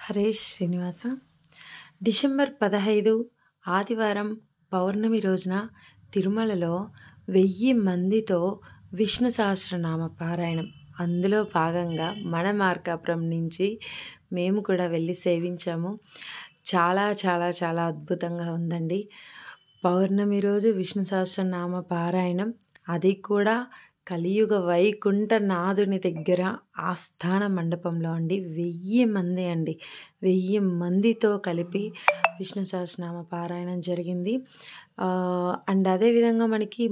Haresh Srinivasa. December 15 ఆదివారం పౌర్ణమి రోజున తిరుమలలో 1000 మందితో విష్ణు సహస్రనామ పారాయణం. అందులో భాగంగా మన మార్కాపురం నుంచి మేము కూడా వెళ్ళి సేవించాము. చాలా చాలా చాలా అద్భుతంగా ఉందండి. పౌర్ణమి రోజు విష్ణు సహస్రనామ పారాయణం, అది కూడా కలియుగ వైకుంఠనాథుని దగ్గర ఆస్థాన మండపంలో అండి. 1000 మంది అండి, 1000 మందితో కలిపి విష్ణు సహస్రనామ పారాయణం జరిగింది. అండ్ అదేవిధంగా మనకి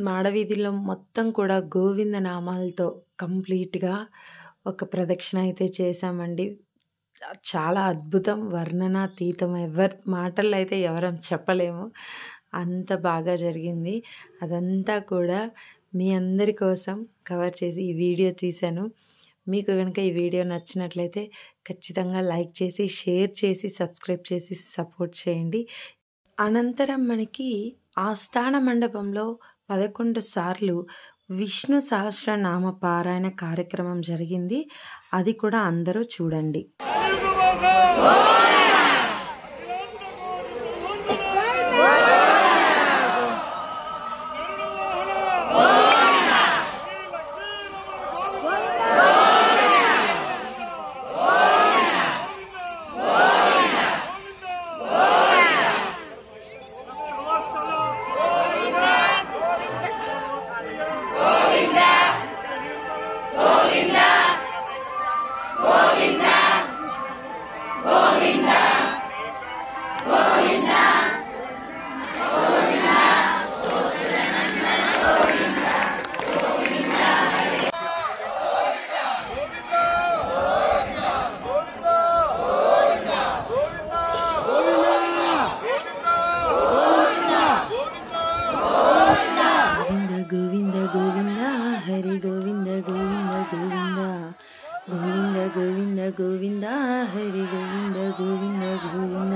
మాడవీధుల్లో మొత్తం కూడా గోవింద నామాలతో కంప్లీట్గా ఒక ప్రదక్షిణ అయితే చేశామండి. చాలా అద్భుతం, వర్ణనాతీతం. మాటల్లో అయితే ఎవరం చెప్పలేము, అంత బాగా జరిగింది. అదంతా కూడా మీ అందరి కోసం కవర్ చేసి ఈ వీడియో తీశాను. మీకు కనుక ఈ వీడియో నచ్చినట్లయితే ఖచ్చితంగా లైక్ చేసి, షేర్ చేసి, సబ్స్క్రైబ్ చేసి సపోర్ట్ చేయండి. అనంతరం మనకి ఆస్థాన మండపంలో 11 సార్లు విష్ణు సహస్రనామ పారాయణ కార్యక్రమం జరిగింది. అది కూడా అందరూ చూడండి. గోవింద గోవింద హరి గోవింద గోవింద గోవింద గోవింద గోవింద గోవింద హరి గోవింద గోవింద గోవింద.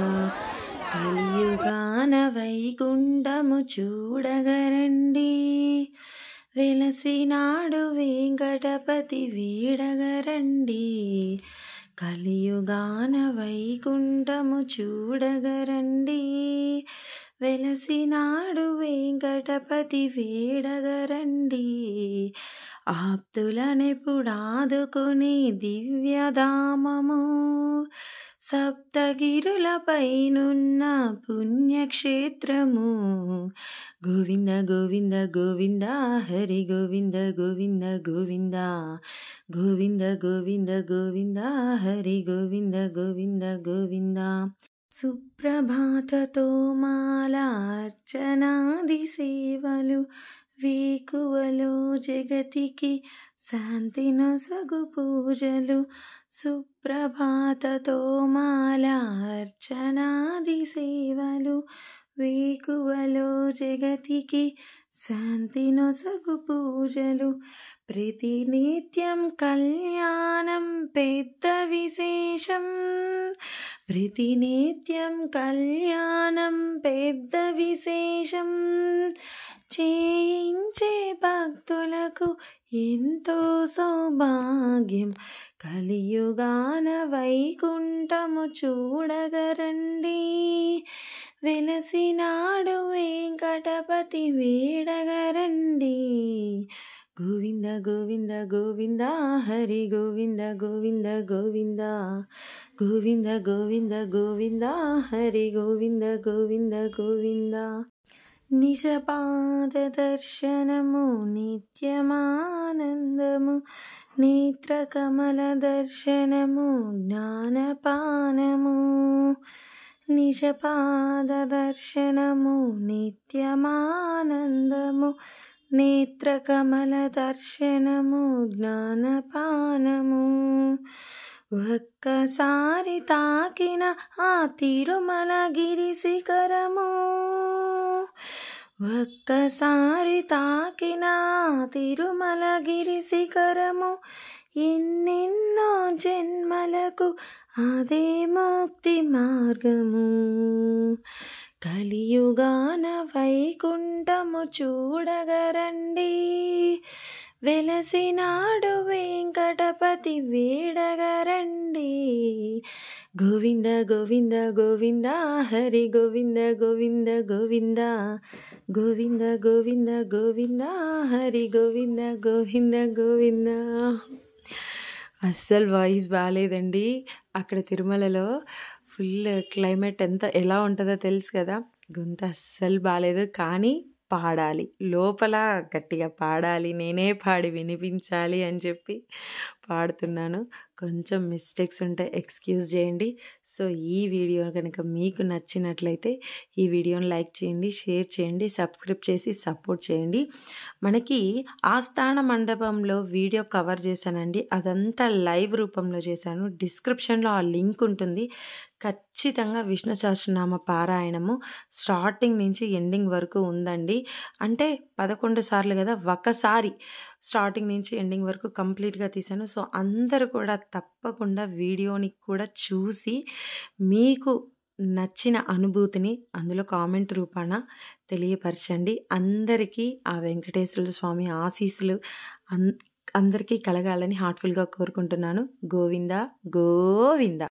కలియుగాన వైకుంఠము చూడగరండి, వెలసినాడు వెంకటపతి వీడగరండి. కలియుగాన వైకుంఠము చూడగరండి, వెలసినాడు వెంకటపతి వేడగరండి. ఆప్తులనెప్పుడాదుకుని దివ్యధామము, సప్తగిరులపైనున్న పుణ్యక్షేత్రము. గోవింద గోవింద గోవింద హరి గోవింద గోవింద గోవింద గోవింద గోవింద గోవింద హరి గోవింద గోవింద గోవింద. సుప్రభాతతో మాలార్చనాది సేవలు, వేకువలో జగతికి శాంతి నొసగు పూజలు. సుప్రభాతతో మాలార్చనాది సేవలు, వేకువలో జగతికి శాంతి నొసగు పూజలు. ప్రతినిత్యం కళ్యాణం పెద్ద విశేషం, ప్రతినిత్యం కళ్యాణం పెద్ద విశేషం. చేయించే భక్తులకు ఎంతో సౌభాగ్యం. కలియుగాన వైకుంఠము చూడగరండి, వెలసినాడు వెంకటపతి వేడగరండి. గోవింద గోవింద గోవింద హరి గోవింద గోవింద గోవింద గోవింద గోవింద గోవింద హరి గోవింద గోవింద గోవింద. నిజపాద దర్శనము నిత్యమానందము, నేత్రకమల దర్శనము జ్ఞానపానము. నిజపాద దర్శనము నిత్యమానందము, నేత్రకమల దర్శనము జ్ఞానపానము. ఒక్కసారి తాకిన ఆ తిరుమలగిరి శిఖరము, ఒక్కసారి తాకిన తిరుమలగిరి శిఖరము. ఎన్నెన్నో జన్మలకు అదే ముక్తి మార్గము. కలియుగాన వైకుంఠము చూడగరండి, వెలసినాడు వెంకటపతి వేడగరండి. గోవింద గోవింద గోవింద హరి గోవింద గోవింద గోవింద గోవింద గోవింద గోవింద హరి గోవింద గోవింద గోవింద. అస్సలు వాయిస్ బాగాలేదండి. అక్కడ తిరుమలలో ఫుల్ క్లైమేట్ ఎలా ఉంటుందో తెలుసు కదా, గొంతు అస్సలు బాగాలేదు. కానీ పాడాలి, లోపల గట్టిగా పాడాలి, నేనే పాడి వినిపించాలి అని చెప్పి పాడుతున్నాను. కొంచెం మిస్టేక్స్ ఉంటే ఎక్స్క్యూజ్ చేయండి. సో ఈ వీడియో కనుక మీకు నచ్చినట్లయితే ఈ వీడియోని లైక్ చేయండి, షేర్ చేయండి, సబ్స్క్రైబ్ చేసి సపోర్ట్ చేయండి. మనకి ఆస్థాన మండపంలో వీడియో కవర్ చేశానండి, అదంతా లైవ్ రూపంలో చేశాను. డిస్క్రిప్షన్లో ఆ లింక్ ఉంటుంది. ఖచ్చితంగా విష్ణు సహస్రనామ పారాయణము స్టార్టింగ్ నుంచి ఎండింగ్ వరకు ఉందండి. అంటే 11 సార్లు కదా, ఒకసారి స్టార్టింగ్ నుంచి ఎండింగ్ వరకు కంప్లీట్గా తీశాను. సో అందరూ కూడా తప్పకుండా వీడియోని కూడా చూసి మీకు నచ్చిన అనుభూతిని అందులో కామెంట్ రూపాన తెలియపరచండి. అందరికీ ఆ వెంకటేశ్వర స్వామి ఆశీస్సులు అందరికీ కలగాలని హార్ట్ఫుల్గా కోరుకుంటున్నాను. గోవింద గోవింద.